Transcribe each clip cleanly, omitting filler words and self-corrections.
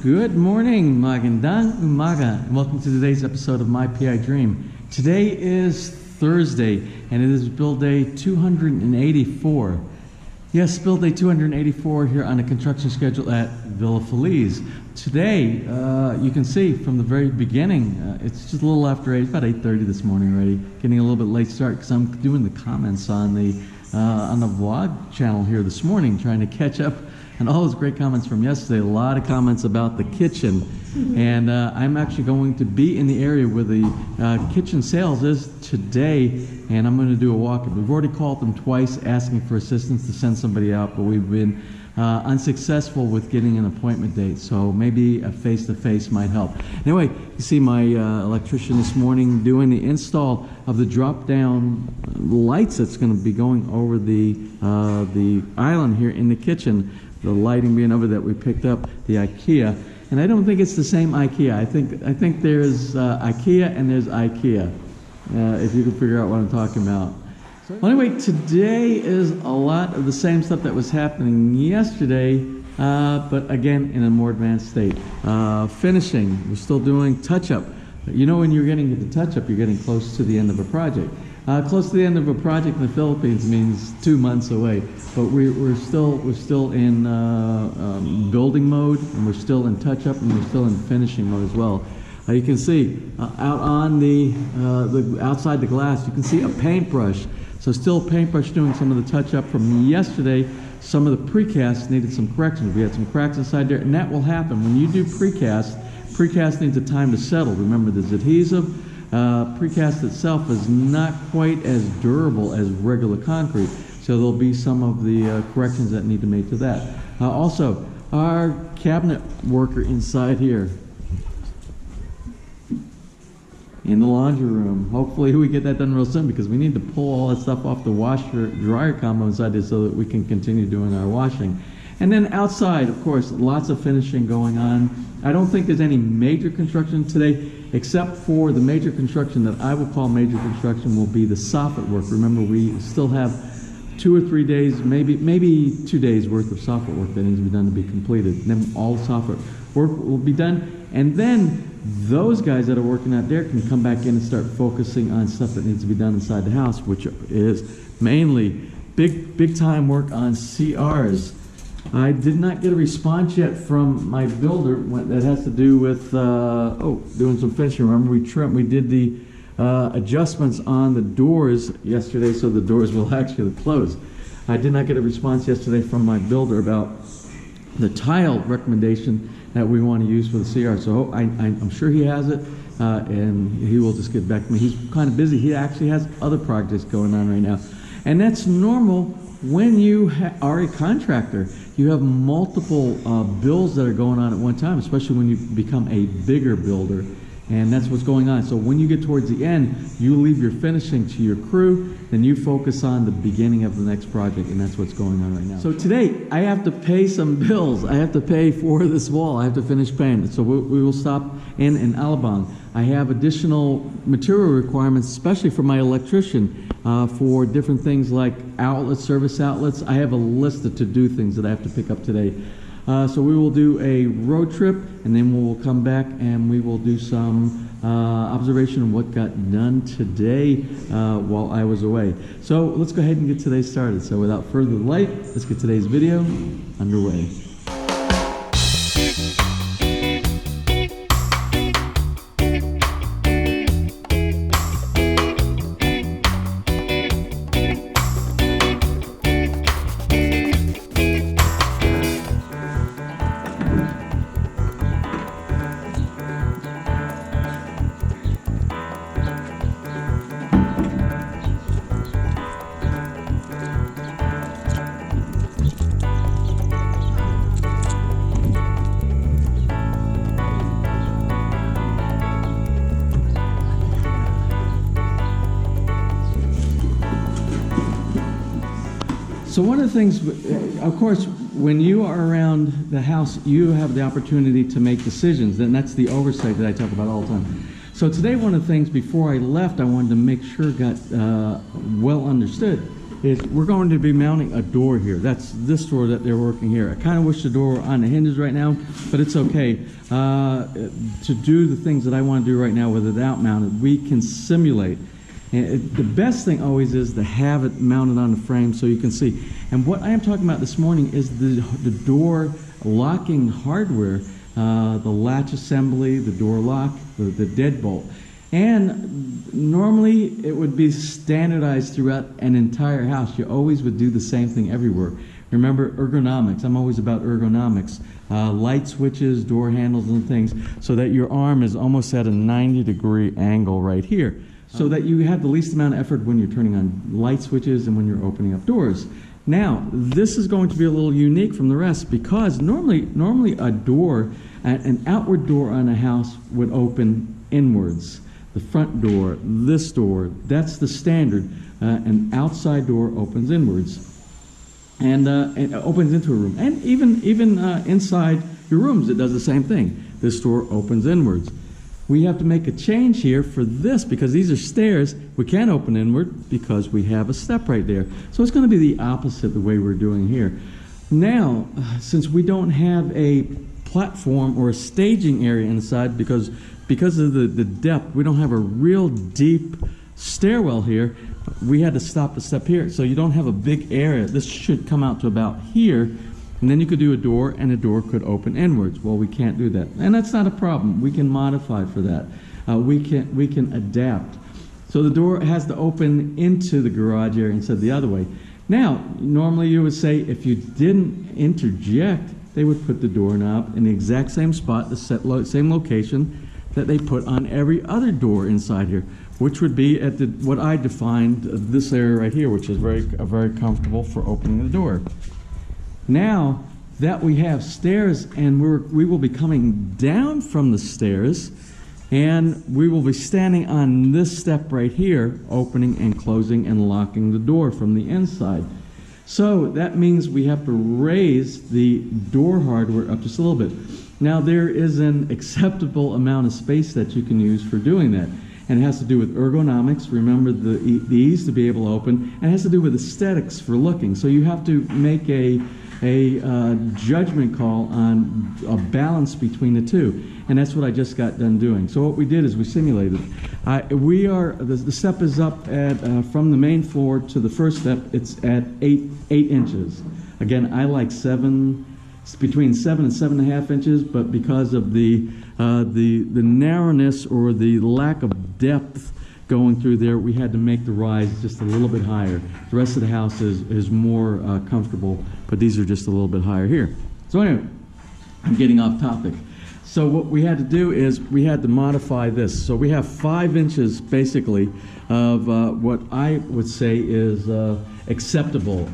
Good morning, magandang umaga, and welcome to today's episode of My PI Dream. Today is Thursday, and it is build day 284. Yes, build day 284 here on the construction schedule at Villa Feliz. Today, you can see from the very beginning, it's just a little after 8, it's about 8:30 this morning already. Getting a little bit late start because I'm doing the comments on the vlog channel here this morning, trying to catch up and all those great comments from yesterday. A lot of comments about the kitchen, and I'm actually going to be in the area where the kitchen sales is today, and I'm going to do a walk-up. We've already called them twice asking for assistance to send somebody out, but we've been unsuccessful with getting an appointment date, so maybe a face-to-face might help. Anyway, you see my electrician this morning doing the install of the drop-down lights that's going to be going over the island here in the kitchen. The lighting being over that we picked up, the IKEA, and I don't think it's the same IKEA. I think there's IKEA and there's IKEA, if you can figure out what I'm talking about. Well, anyway, today is a lot of the same stuff that was happening yesterday, but again in a more advanced state. Finishing, we're still doing touch-up. You know, when you're getting to the touch-up, you're getting close to the end of a project. Close to the end of a project in the Philippines means 2 months away, but we're still in building mode, and we're still in touch-up, and we're still in finishing mode as well. You can see out on the outside the glass, you can see a paintbrush. So still paintbrush doing some of the touch-up from yesterday. Some of the precast needed some corrections. We had some cracks inside there, and that will happen when you do precast. Precast needs a time to settle. Remember, there's adhesive. Precast itself is not quite as durable as regular concrete, so there'll be some of the corrections that need to be made to that. Also, our cabinet worker inside here in the laundry room, hopefully we get that done real soon, because we need to pull all that stuff off the washer dryer combo inside there so that we can continue doing our washing. And then outside, of course, lots of finishing going on. I don't think there's any major construction today, except for the major construction that I will call major construction will be the soffit work. Remember, we still have 2 or 3 days, maybe 2 days worth of soffit work that needs to be done to be completed. And then all the soffit work will be done, and then those guys that are working out there can come back in and start focusing on stuff that needs to be done inside the house, which is mainly big time work on CRs. I did not get a response yet from my builder that has to do with doing some finishing. Remember, we did the adjustments on the doors yesterday, so the doors will actually close. I did not get a response yesterday from my builder about the tile recommendation that we want to use for the CR. So I'm sure he has it, and he will just get back to me. He's kind of busy. He actually has other projects going on right now, and that's normal. When you are a contractor, you have multiple bills that are going on at one time, especially when you become a bigger builder, and that's what's going on. So when you get towards the end, you leave your finishing to your crew, then you focus on the beginning of the next project, and that's what's going on right now. So today, I have to pay some bills. I have to pay for this wall. I have to finish paying it. So we will stop in Alaband. I have additional material requirements, especially for my electrician, for different things like outlets, service outlets. I have a list of to-do things that I have to pick up today. So we will do a road trip, and then we will come back and we will do some observation of what got done today while I was away. So let's go ahead and get today started. So without further delay, let's get today's video underway. So one of the things, of course, when you are around the house, you have the opportunity to make decisions, and that's the oversight that I talk about all the time. So today, one of the things before I left, I wanted to make sure got well understood is we're going to be mounting a door here. That's this door that they're working here. I kind of wish the door were on the hinges right now, but it's okay. To do the things that I want to do right now with it out mounted, we can simulate. And the best thing always is to have it mounted on the frame so you can see. And what I am talking about this morning is the door locking hardware, the latch assembly, the door lock, the deadbolt. And normally it would be standardized throughout an entire house. You always would do the same thing everywhere. Remember ergonomics. I'm always about ergonomics. Light switches, door handles and things, so that your arm is almost at a 90-degree angle right here, so that you have the least amount of effort when you're turning on light switches and when you're opening up doors. Now, this is going to be a little unique from the rest, because normally a door, an outward door on a house would open inwards. The front door, this door, that's the standard. An outside door opens inwards. And it opens into a room. And even inside your rooms, it does the same thing. This door opens inwards. We have to make a change here for this, because these are stairs. We can't open inward because we have a step right there. So it's going to be the opposite the way we're doing here. Now, since we don't have a platform or a staging area inside, because of the depth, we don't have a real deep stairwell here, we had to stop the step here. So you don't have a big area. This should come out to about here, and then you could do a door, and the door could open inwards. Well, we can't do that, and that's not a problem. We can modify for that. We can adapt. So the door has to open into the garage area instead of the other way. Now, normally you would say if you didn't interject, they would put the doorknob in the exact same spot, the same location that they put on every other door inside here, which would be at what I defined this area right here, which is very comfortable for opening the door. Now that we have stairs, and we will be coming down from the stairs, and we will be standing on this step right here, opening and closing and locking the door from the inside. So that means we have to raise the door hardware up just a little bit. Now, there is an acceptable amount of space that you can use for doing that. And it has to do with ergonomics. Remember the ease to be able to open. And it has to do with aesthetics for looking. So you have to make a judgment call on a balance between the two. And that's what I just got done doing. So what we did is we simulated. The step is up at, from the main floor to the first step, it's at 8 inches. Again, I like it's between 7 and 7.5 inches, but because of the narrowness or the lack of depth going through there, we had to make the rise just a little bit higher. The rest of the house is more comfortable, but these are just a little bit higher here. So anyway, I'm getting off topic. So what we had to do is we had to modify this. So we have 5 inches basically of what I would say is acceptable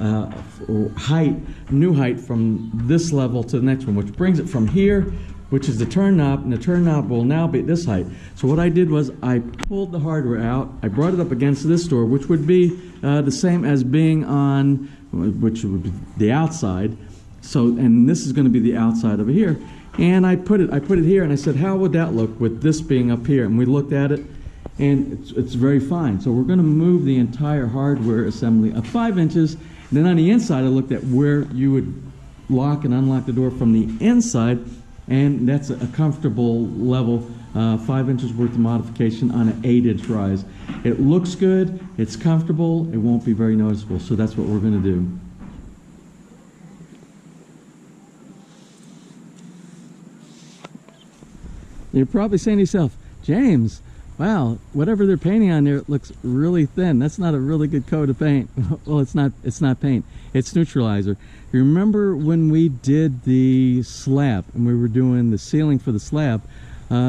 height, new height from this level to the next one, which brings it from here, which is the turn knob, and the turn knob will now be at this height. So what I did was I pulled the hardware out, I brought it up against this door, which would be the same as being on, which would be the outside. So, and this is going to be the outside over here. And I put it here, and I said, how would that look with this being up here? And we looked at it, and it's very fine. So we're going to move the entire hardware assembly up 5 inches. And then on the inside, I looked at where you would lock and unlock the door from the inside, and that's a comfortable level, 5 inches worth of modification on an 8-inch rise. It looks good, it's comfortable, it won't be very noticeable. So that's what we're going to do. You're probably saying to yourself, James, wow, whatever they're painting on there looks really thin. That's not a really good coat of paint. Well, it's not paint, it's neutralizer. You remember when we did the slab and we were doing the ceiling for the slab,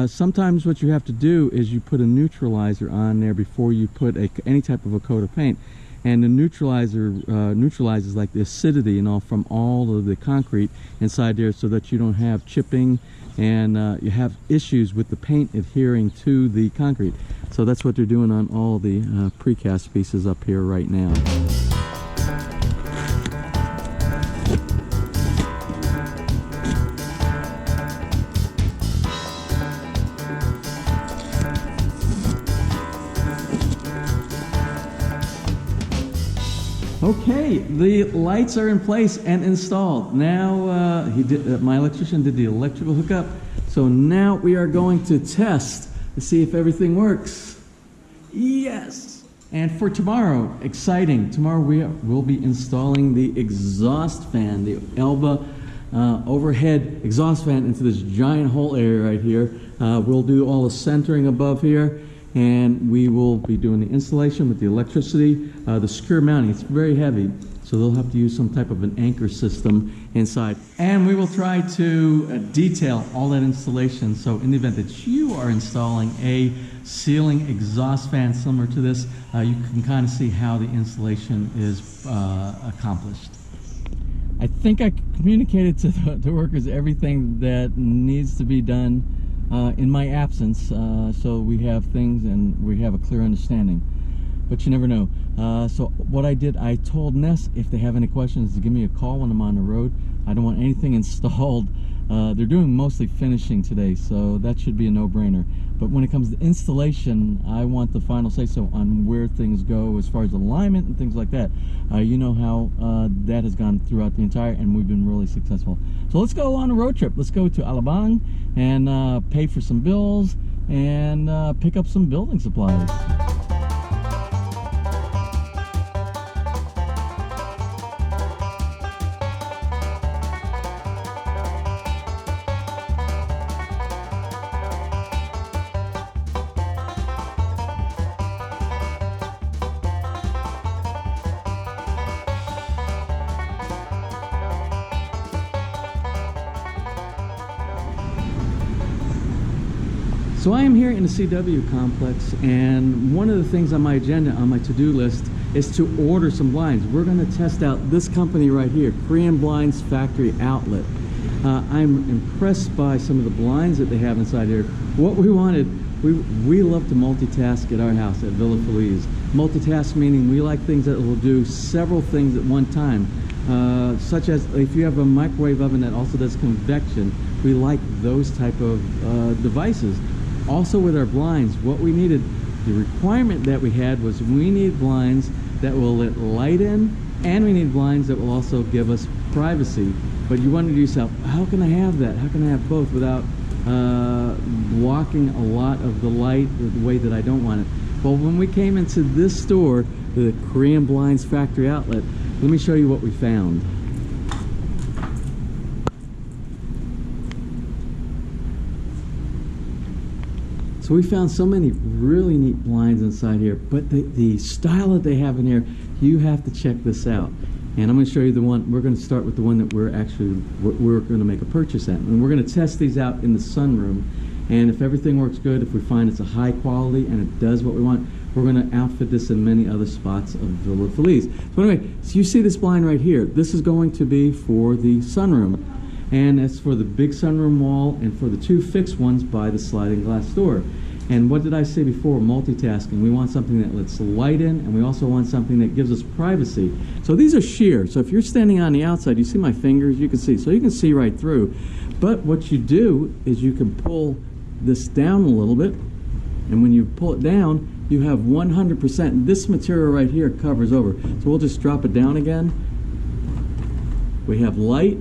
sometimes what you have to do is you put a neutralizer on there before you put any type of a coat of paint. And the neutralizer neutralizes like the acidity and all from all of the concrete inside there, so that you don't have chipping and you have issues with the paint adhering to the concrete. So that's what they're doing on all the precast pieces up here right now. Okay, the lights are in place and installed. Now, my electrician did the electrical hookup. So now we are going to test to see if everything works. Yes! And for tomorrow, exciting. Tomorrow we'll be installing the exhaust fan, the Elba overhead exhaust fan into this giant hole area right here. We'll do all the centering above here, and we will be doing the installation with the electricity, the secure mounting. It's very heavy, so they'll have to use some type of an anchor system inside. And we will try to detail all that installation, so in the event that you are installing a ceiling exhaust fan similar to this, you can kind of see how the installation is accomplished. I think I communicated to the workers everything that needs to be done in my absence, so we have things and we have a clear understanding. But you never know. So what I did, I told Ness if they have any questions to give me a call when I'm on the road. I don't want anything installed. They're doing mostly finishing today, so that should be a no-brainer. But when it comes to installation, I want the final say-so on where things go as far as alignment and things like that. You know how that has gone throughout the entire, and we've been really successful. So let's go on a road trip. Let's go to Alaband and pay for some bills and pick up some building supplies. So I am here in the CW complex, and one of the things on my agenda, on my to-do list, is to order some blinds. We're going to test out this company right here, Korean Blinds Factory Outlet. I'm impressed by some of the blinds that they have inside here. What we wanted, we love to multitask at our house at Villa Feliz. Multitask meaning we like things that will do several things at one time. Such as if you have a microwave oven that also does convection, we like those type of devices. Also with our blinds, what we needed, the requirement that we had was we need blinds that will let light in, and we need blinds that will also give us privacy. But you wonder to yourself, how can I have that? How can I have both without blocking a lot of the light the way that I don't want it? Well, when we came into this store, the Korean Blinds Factory Outlet, let me show you what we found. So we found so many really neat blinds inside here, but the style that they have in here, you have to check this out. And I'm going to show you the one. We're going to start with the one that we're going to make a purchase at, and we're going to test these out in the sunroom. And if everything works good, if we find it's a high quality and it does what we want, we're going to outfit this in many other spots of Villa Feliz. So anyway, so you see this blind right here. This is going to be for the sunroom, and it's for the big sunroom wall and for the two fixed ones by the sliding glass door. And what did I say before? Multitasking. We want something that lets light in, and we also want something that gives us privacy. So these are sheer. So if you're standing on the outside, you see my fingers, you can see. So you can see right through. But what you do is you can pull this down a little bit, and when you pull it down, you have 100%. This material right here covers over. So we'll just drop it down again. We have light.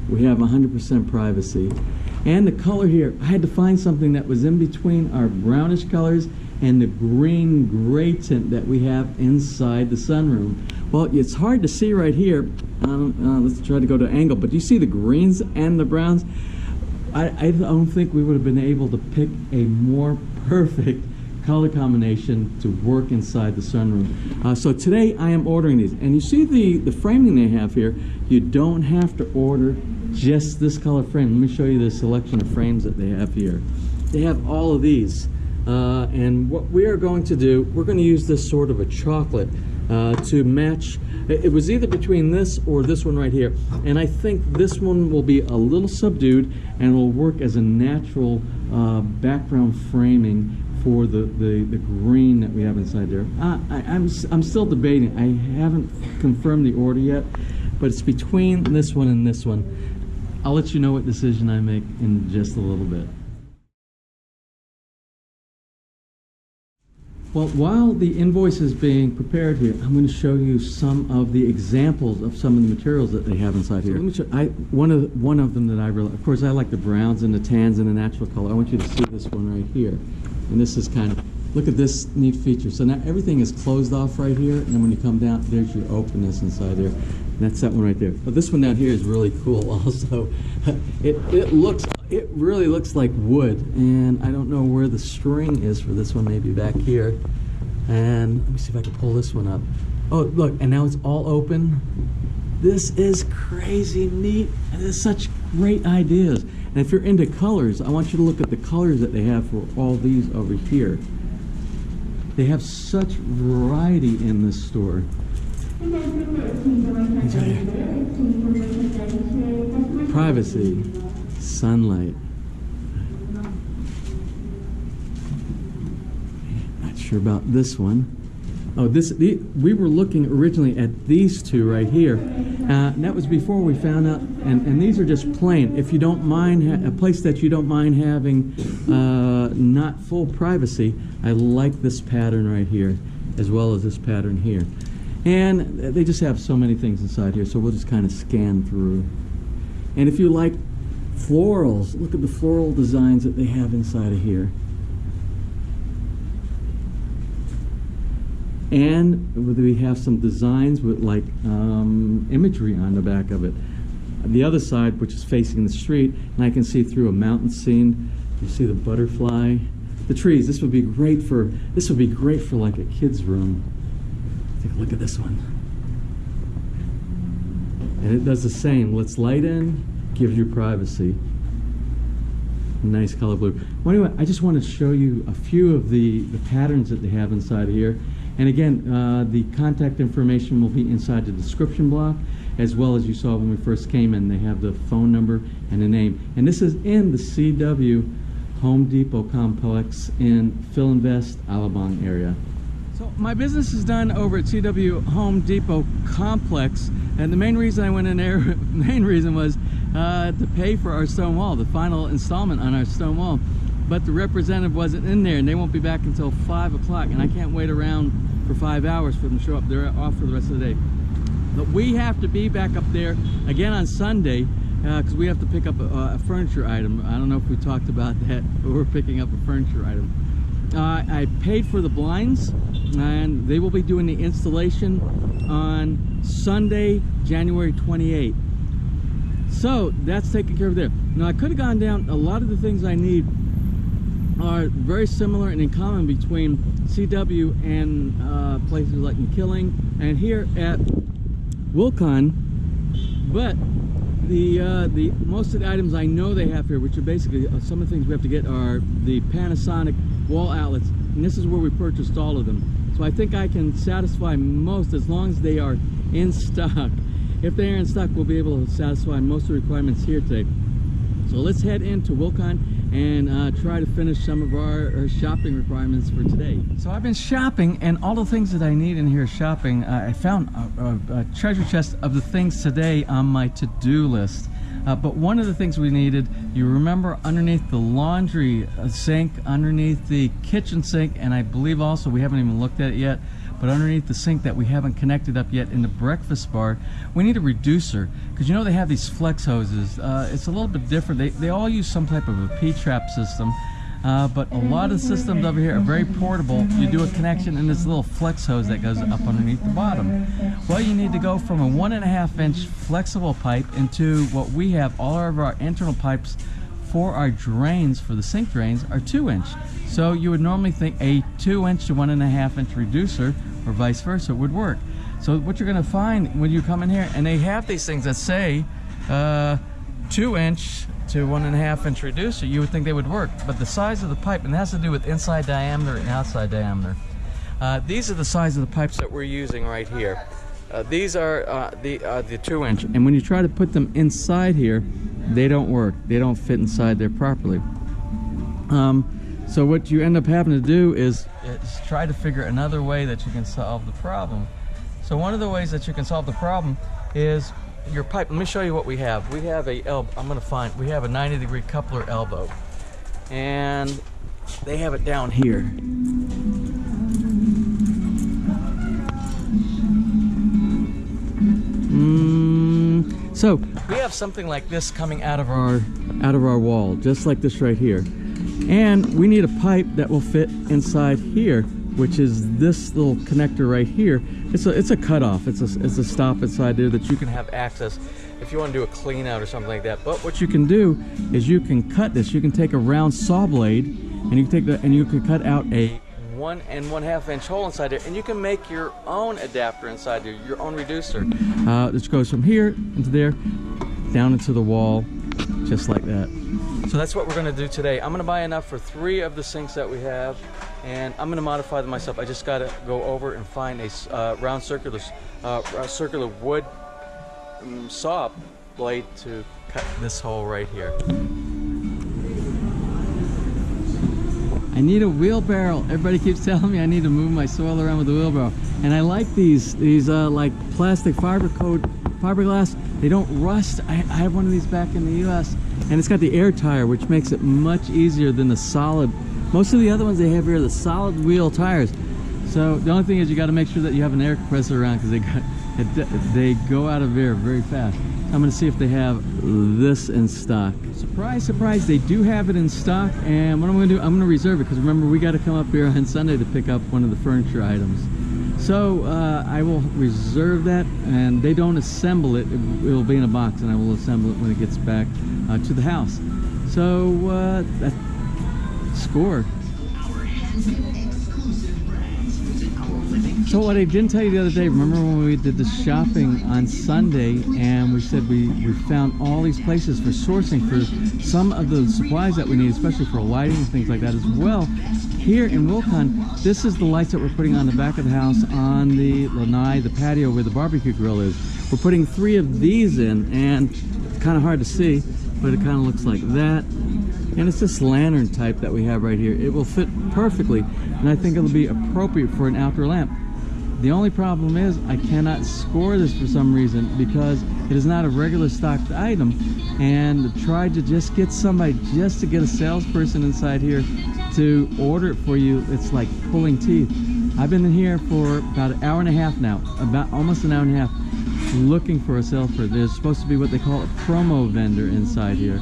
We have 100% privacy. And the color here, I had to find something that was in between our brownish colors and the green gray tint that we have inside the sunroom. Well, it's hard to see right here. Let's try to go to angle, but do you see the greens and the browns? I don't think we would have been able to pick a more perfect color combination to work inside the sunroom. So today I am ordering these, and you see the framing they have here. You don't have to order just this color frame. Let me show you the selection of frames that they have here. They have all of these, and what we are going to do, we're going to use this sort of a chocolate to match. It was either between this or this one right here, and I think this one will be a little subdued and will work as a natural background framing for the green that we have inside there. I'm still debating. I haven't confirmed the order yet, but it's between this one and this one. I'll let you know what decision I make in just a little bit. Well, while the invoice is being prepared here, I'm going to show you some of the examples of some of the materials that they have inside here. Let me show, one of them that I really, of course, I like the browns and the tans and the natural color. I want you to see this one right here. And this is kind of, look at this neat feature. So now everything is closed off right here, and then when you come down, there's your openness inside there. And that's that one right there. But this one down here is really cool also. It really looks like wood, and I don't know where the string is for this one, maybe back here. And let me see if I can pull this one up. Oh, look, and now it's all open. This is crazy neat. And it's such great ideas. And if you're into colors, I want you to look at the colors that they have for all these over here. They have such variety in this store. Privacy, sunlight. Not sure about this one. Oh, we were looking originally at these two right here. And that was before we found out, and these are just plain. If you don't mind, a place that you don't mind having not full privacy, I like this pattern right here, as well as this pattern here. And they just have so many things inside here, so we'll just kind of scan through. And if you like florals, look at the floral designs that they have inside of here. And we have some designs with like imagery on the back of it. The other side, which is facing the street, and I can see through a mountain scene. You see the butterfly, the trees. This would be great for like a kid's room. Take a look at this one. And it does the same. Let's light in, gives you privacy. Nice color blue. Well, anyway, I just want to show you a few of the patterns that they have inside of here. And again, the contact information will be inside the description block, as well as you saw when we first came in. They have the phone number and the name. And this is in the CW Home Depot complex in Philinvest, Alaband area. So my business is done over at CW Home Depot complex, and the main reason I went in there, was to pay for our stone wall, the final installment on our stone wall. But the representative wasn't in there, and they won't be back until 5 o'clock, and I can't wait around for 5 hours for them to show up. They're off for the rest of the day. But we have to be back up there again on Sunday, because we have to pick up a furniture item. I don't know if we talked about that, but we're picking up a furniture item. I paid for the blinds, and they will be doing the installation on Sunday, January 28th. So that's taken care of there. Now I could have gone down. A lot of the things I need are very similar and in common between CW and places like McKilling and here at Wilcon, but the most of the items I know they have here, which are basically some of the things we have to get, are the Panasonic wall outlets, and this is where we purchased all of them. So I think I can satisfy most as long as they are in stock. If they are in stock, we'll be able to satisfy most of the requirements here today. So let's head into Wilcon and try to finish some of our shopping requirements for today. So I've been shopping, and all the things that I need in here shopping, I found a treasure chest of the things today on my to-do list. But one of the things we needed, you remember, underneath the laundry sink, underneath the kitchen sink, and I believe also, we haven't even looked at it yet, but underneath the sink that we haven't connected up yet in the breakfast bar, we need a reducer, because you know they have these flex hoses. It's a little bit different. They all use some type of a P-trap system, but a lot of systems over here are very portable. You do a connection and this little flex hose that goes up underneath the bottom. Well, you need to go from a 1.5 inch flexible pipe into what we have. All of our internal pipes for our drains, for the sink drains, are 2 inch. So you would normally think a 2 inch to 1.5 inch reducer, or vice versa, would work. So what you're going to find when you come in here, and they have these things that say 2 inch to 1.5 inch reducer, you would think they would work, but the size of the pipe, and it has to do with inside diameter and outside diameter. These are the size of the pipes that we're using right here. These are the 2 inch, and when you try to put them inside here, they don't work. They don't fit inside there properly. So what you end up having to do is try to figure another way that you can solve the problem. So one of the ways that you can solve the problem is your pipe. Let me show you what we have. We have we have a 90-degree coupler elbow, and they have it down here. So we have something like this coming out of our wall, just like this right here, and we need a pipe that will fit inside here, which is this little connector right here. It's a cutoff. It's a stop inside there that you can have access if you want to do a clean out or something like that. But what you can do is you can cut this. You can take a round saw blade and you can you can cut out a 1 1/2 inch hole inside there, and you can make your own adapter inside there, your own reducer. This goes from here into there, down into the wall, just like that. So that's what we're going to do today. I'm going to buy enough for 3 of the sinks that we have, and I'm going to modify them myself. I just got to go over and find a round circular wood saw blade to cut this hole right here. I need a wheelbarrow. Everybody keeps telling me I need to move my soil around with a wheelbarrow, and I like these like plastic fiberglass. They don't rust. I have one of these back in the U.S. and it's got the air tire, which makes it much easier than the solid. Most of the other ones they have here are the solid wheel tires. So the only thing is you got to make sure that you have an air compressor around, because they go out of air very fast. I'm going to see if they have this in stock. Surprise, surprise, they do have it in stock. And what I'm going to do, I'm going to reserve it, because remember, we got to come up here on Sunday to pick up one of the furniture items. So I will reserve that, and they don't assemble it. It will be in a box, and I will assemble it when it gets back to the house. So that score. So what I didn't tell you the other day, remember when we did the shopping on Sunday and we said we found all these places for sourcing for some of the supplies that we need, especially for lighting and things like that as well. Here in Wilcon, this is the lights that we're putting on the back of the house on the lanai, the patio where the barbecue grill is. We're putting 3 of these in, and it's kind of hard to see, but it kind of looks like that. And it's this lantern type that we have right here. It will fit perfectly, and I think it'll be appropriate for an outdoor lamp. The only problem is I cannot score this for some reason, because it is not a regular stocked item, and tried to just get somebody, just to get a salesperson inside here to order it for you, it's like pulling teeth. I've been in here for about an hour and a half now, almost an hour and a half, looking for a salesperson. There's supposed to be what they call a promo vendor inside here,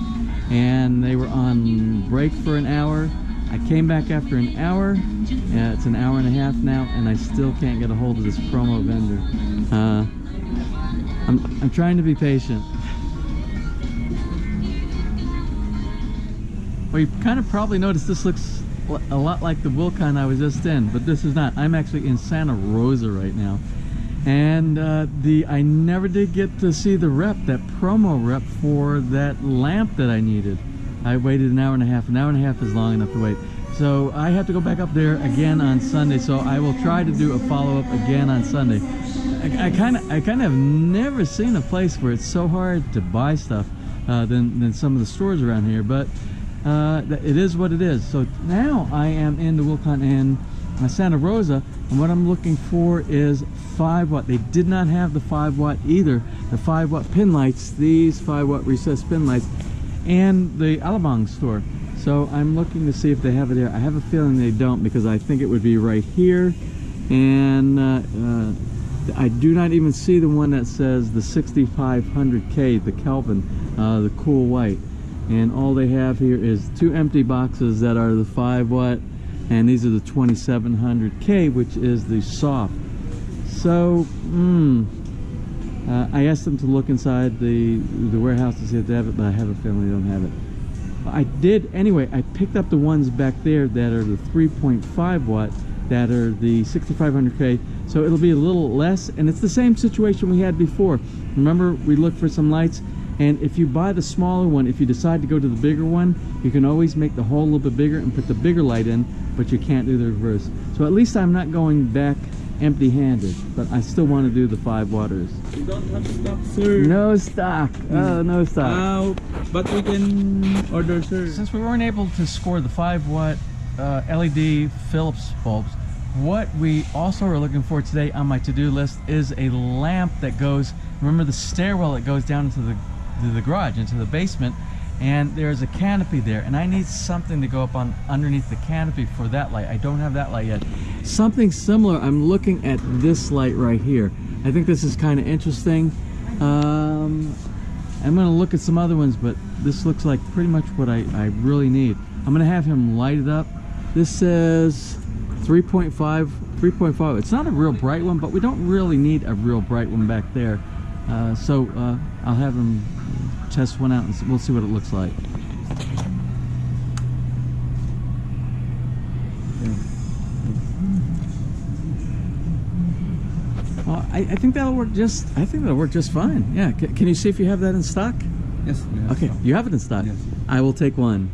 and they were on break for an hour. I came back after an hour. It's an hour and a half now, and I still can't get a hold of this promo vendor. I'm trying to be patient. Well, you kind of probably noticed this looks a lot like the Wilcon I was just in, but this is not. I'm actually in Santa Rosa right now, and I never did get to see the rep, that promo rep for that lamp that I needed. I waited an hour and a half. An hour and a half is long enough to wait. So I have to go back up there again on Sunday. So I will try to do a follow-up again on Sunday. I kind of have never seen a place where it's so hard to buy stuff than some of the stores around here. But it is what it is. So now I am in the Wilcon in Santa Rosa, and what I'm looking for is 5 watt. They did not have the 5 watt either. The 5 watt pin lights, these 5 watt recessed pin lights, and the Alaband store. So I'm looking to see if they have it here. I have a feeling they don't, because I think it would be right here, and I do not even see the one that says the 6500K, the Kelvin, the cool white. And all they have here is 2 empty boxes that are the 5 watt, and these are the 2700K, which is the soft. So I asked them to look inside the warehouse to see if they have it, but I have a feeling they don't have it. I did anyway. I picked up the ones back there that are the 3.5 watt, that are the 6500K, so it'll be a little less, and it's the same situation we had before. Remember, we looked for some lights, and if you buy the smaller one, if you decide to go to the bigger one, you can always make the hole a little bit bigger and put the bigger light in, but you can't do the reverse. So at least I'm not going back empty-handed, but I still want to do the 5 watters. You don't have stock, sir. No stock. Oh, no stock. But we can order, sir. Since we weren't able to score the 5 watt LED Philips bulbs, what we also are looking for today on my to-do list is a lamp that goes, remember the stairwell that goes down into the garage, into the basement, and there's a canopy there, and I need something to go up on underneath the canopy for that light. I don't have that light yet. Something similar, I'm looking at this light right here. I think this is kind of interesting. I'm going to look at some other ones, but this looks like pretty much what I really need. I'm going to have him light it up. This says 3.5. It's not a real bright one, but we don't really need a real bright one back there. So I'll have him test one out and we'll see what it looks like. Well, I think that'll work just. I think that'll work just fine. Yeah. Can you see if you have that in stock? Yes. Okay. You have it in stock. Yes. I will take one.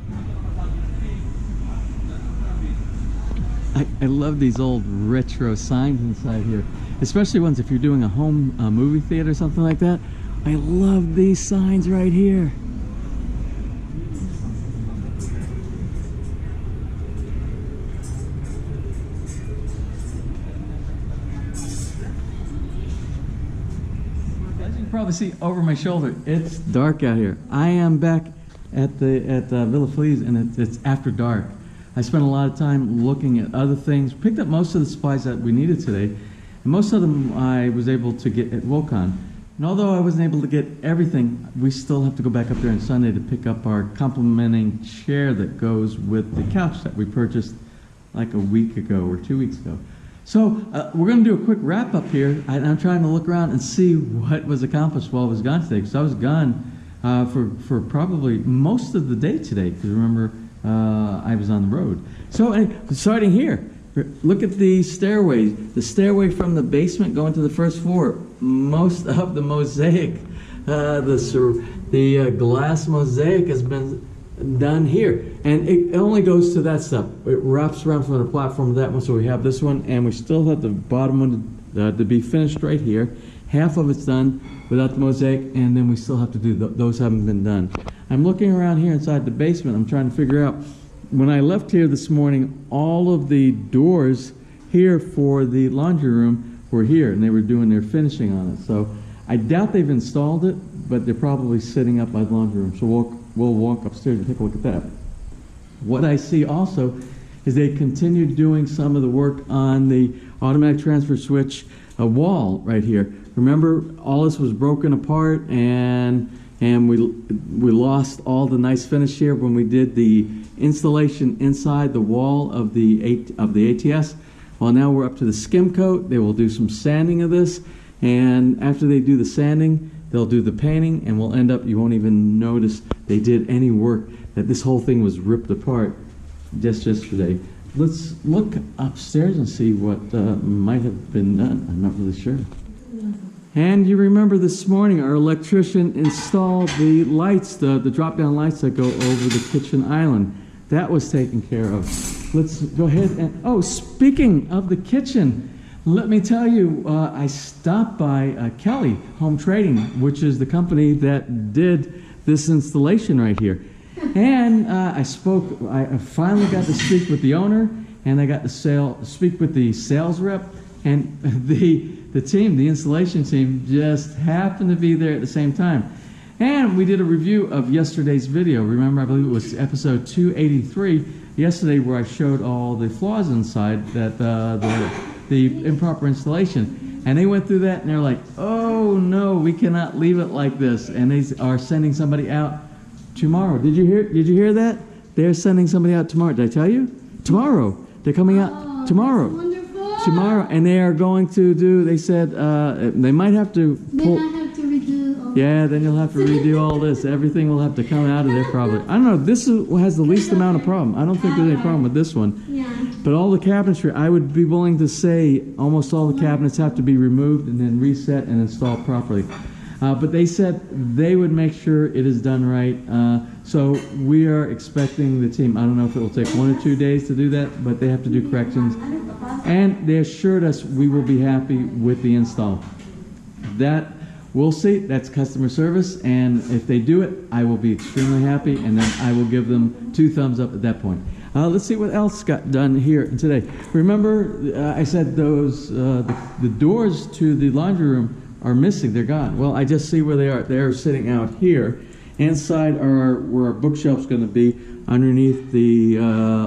I love these old retro signs inside here, especially ones if you're doing a home movie theater or something like that. I love these signs right here. As you can probably see over my shoulder, it's dark out here. I am back at Villa Feliz, and it's after dark. I spent a lot of time looking at other things, picked up most of the supplies that we needed today, and most of them I was able to get at Wilcon. And although I wasn't able to get everything, we still have to go back up there on Sunday to pick up our complimenting chair that goes with the couch that we purchased like a week ago or 2 weeks ago. So we're going to do a quick wrap up here. I'm trying to look around and see what was accomplished while I was gone today, because I was gone for probably most of the day today, because remember, I was on the road. So starting here, look at the stairways. The stairway from the basement going to the first floor. Most of the mosaic, the glass mosaic has been done here, and it only goes to that stuff. It wraps around from the platform to that one. So we have this one, and we still have the bottom one to be finished right here. Half of it's done without the mosaic, and then we still have to do those haven't been done. I'm looking around here inside the basement. I'm trying to figure out, when I left here this morning, all of the doors here for the laundry room were here, and they were doing their finishing on it. So I doubt they've installed it, but they're probably sitting up by the laundry room. So we'll walk upstairs and take a look at that. What I see also is they continued doing some of the work on the automatic transfer switch wall right here. Remember, all this was broken apart, and we lost all the nice finish here when we did the installation inside the wall of the ATS. Well, now we're up to the skim coat. They will do some sanding of this, and after they do the sanding, they'll do the painting, and we'll end up, you won't even notice they did any work, that this whole thing was ripped apart just yesterday. Let's look upstairs and see what might have been done. I'm not really sure. And you remember this morning our electrician installed the lights, the drop-down lights that go over the kitchen island. That was taken care of. Let's go ahead and, oh, speaking of the kitchen, let me tell you, I stopped by Kelly Home Trading, which is the company that did this installation right here. And I finally got to speak with the owner, and I got to speak with the sales rep, and the team, the installation team, just happened to be there at the same time. And we did a review of yesterday's video. Remember, I believe it was episode 283 yesterday, where I showed all the flaws inside that the improper installation. And they went through that, and they're like, oh no, we cannot leave it like this. And they are sending somebody out tomorrow. Did you hear that? They're sending somebody out tomorrow. Did I tell you? Tomorrow. They're coming out tomorrow. Wonderful. Tomorrow, and they are going to do, they said, they might have to pull. Then I have to redo all Yeah, then you'll have to redo all this. Everything will have to come out of there probably. I don't know, this has the least amount of problem. I don't think there's any problem with this one. Yeah. But all the cabinetry, I would be willing to say almost all the cabinets have to be removed and then reset and installed properly. But they said they would make sure it is done right. So we are expecting the team, I don't know if it will take 1 or 2 days to do that, but they have to do corrections. And they assured us we will be happy with the install. That, we'll see, that's customer service, and if they do it, I will be extremely happy, and then I will give them 2 thumbs up at that point. Let's see what else got done here today. Remember, I said those the doors to the laundry room are missing, they're gone. Well, I just see where they are. They're sitting out here. Inside are where our bookshelf's going to be, underneath the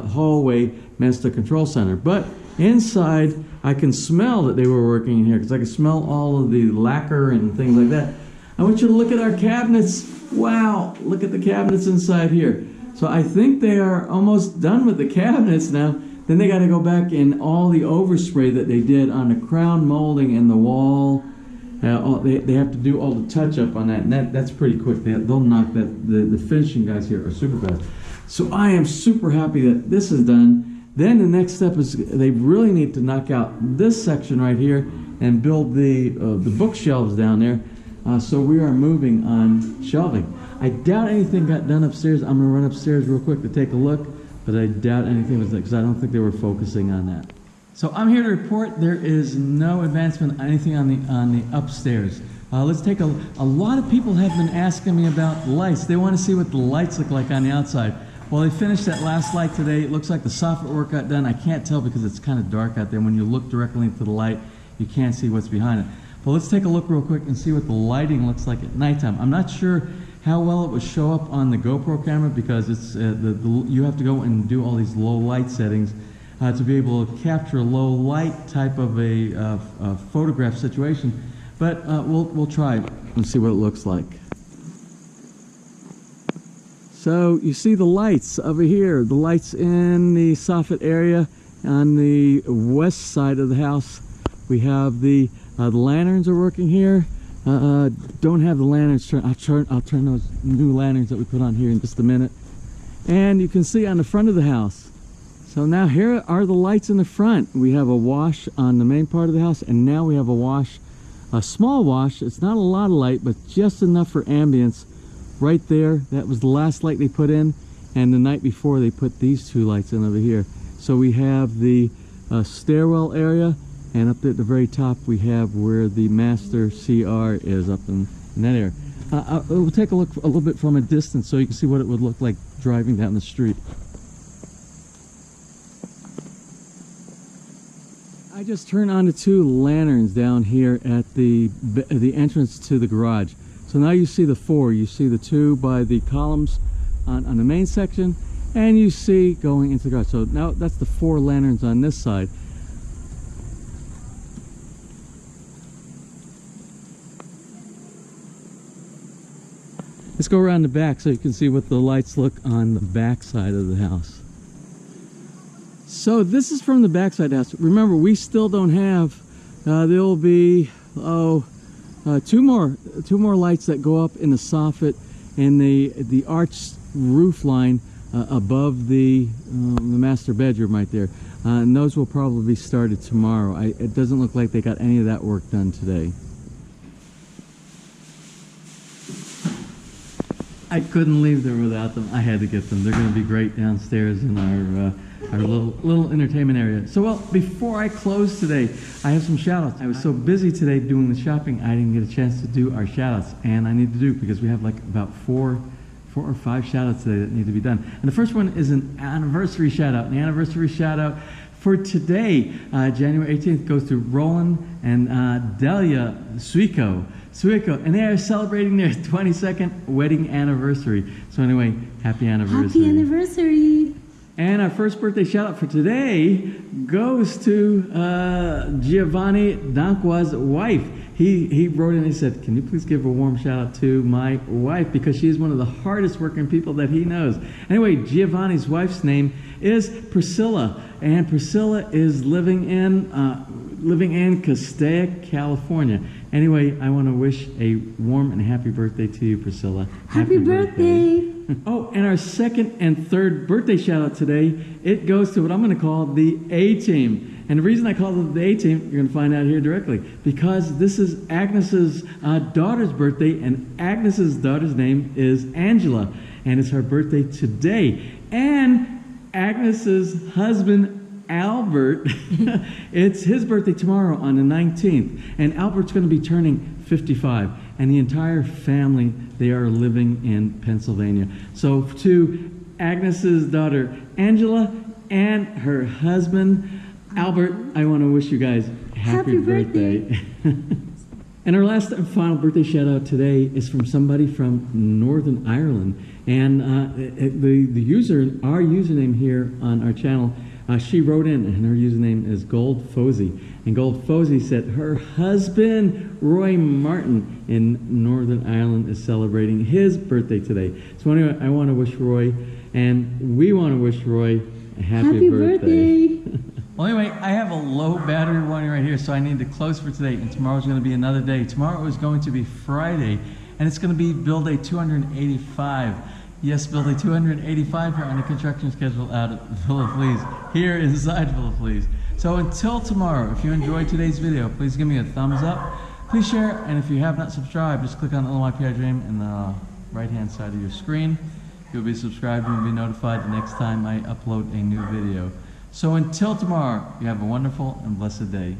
hallway master control center. But inside, I can smell that they were working in here, because I can smell all of the lacquer and things like that. I want you to look at our cabinets. Wow, look at the cabinets inside here. So I think they are almost done with the cabinets now. Then they got to go back in all the overspray that they did on the crown molding and the wall. They have to do all the touch up on that, and that's pretty quick. They'll knock that. The finishing guys here are super fast. So I am super happy that this is done. Then the next step is they really need to knock out this section right here and build the bookshelves down there. So we are moving on shelving. I doubt anything got done upstairs. I'm going to run upstairs real quick to take a look, but I doubt anything was done because I don't think they were focusing on that. So I'm here to report there is no advancement on anything on the upstairs. Let's take a lot of people have been asking me about lights. They want to see what the lights look like on the outside. Well, they finished that last light today. It looks like the soffit work got done. I can't tell because it's kind of dark out there. When you look directly into the light, you can't see what's behind it. But let's take a look real quick and see what the lighting looks like at nighttime. I'm not sure how well it would show up on the GoPro camera because it's you have to go and do all these low light settings to be able to capture a low light type of a photograph situation. But we'll try it and see what it looks like. So you see the lights over here, the lights in the soffit area on the west side of the house. We have the lanterns are working here. Don't have the lanterns turned. I'll turn those new lanterns that we put on here in just a minute. And you can see on the front of the house. So now here are the lights in the front. We have a wash on the main part of the house, and now we have a wash, a small wash. It's not a lot of light, but just enough for ambience. Right there, that was the last light they put in, and the night before they put these two lights in over here. So we have the stairwell area, and up at the very top we have where the master CR is up in that area. We'll take a look a little bit from a distance so you can see what it would look like driving down the street. I just turned on the two lanterns down here at the entrance to the garage. So now you see the four. You see the two by the columns on the main section, and you see going into the garage. So now that's the four lanterns on this side. Let's go around the back so you can see what the lights look on the back side of the house. So this is from the back side of the house. Remember, we still don't have, there will be, two more lights that go up in the soffit and the arched roof line above the master bedroom right there. And those will probably be started tomorrow. It doesn't look like they got any of that work done today. I couldn't leave there without them. I had to get them. They're going to be great downstairs in our little entertainment area. So, well, before I close today, I have some shout-outs. I was so busy today doing the shopping, I didn't get a chance to do our shout-outs, and I need to do because we have like about four or five shout-outs today that need to be done. And the first one is an anniversary shout-out. And the anniversary shout-out for today, January 18th, goes to Roland and Delia Suico, and they are celebrating their 22nd wedding anniversary. So anyway, happy anniversary. Happy anniversary. And our first birthday shout out for today goes to Giovanni Danqua's wife. He wrote in and he said, can you please give a warm shout out to my wife because she is one of the hardest working people that he knows. Anyway, Giovanni's wife's name is Priscilla, and Priscilla is living in Castaic, California. Anyway, I want to wish a warm and happy birthday to you, Priscilla. Happy birthday. Oh, and our second and third birthday shout out today, it goes to what I'm going to call the A-Team. And the reason I call it the A-Team, you're going to find out here directly, because this is Agnes's daughter's birthday, and Agnes's daughter's name is Angela, and it's her birthday today. And Agnes's husband, Albert, it's his birthday tomorrow on the 19th, and Albert's going to be turning 55, and the entire family, they are living in Pennsylvania. So to Agnes's daughter Angela and her husband Albert, I want to wish you guys happy birthday. And our last and final birthday shout out today is from somebody from Northern Ireland, and our username here on our channel She wrote in, and her username is Gold Fosey. And Gold Fosey said her husband, Roy Martin, in Northern Ireland, is celebrating his birthday today. So anyway, I want to wish Roy, and we want to wish Roy a happy birthday. Well, anyway, I have a low battery warning right here, so I need to close for today. And tomorrow's going to be another day. Tomorrow is going to be Friday, and it's going to be build day 285. Yes, build day 285 here on the construction schedule out at Villa Feliz, here inside Villa Feliz. So until tomorrow, if you enjoyed today's video, please give me a thumbs up. Please share, and if you have not subscribed, just click on the My PI Dream in the right-hand side of your screen. You'll be subscribed and will be notified the next time I upload a new video. So until tomorrow, you have a wonderful and blessed day.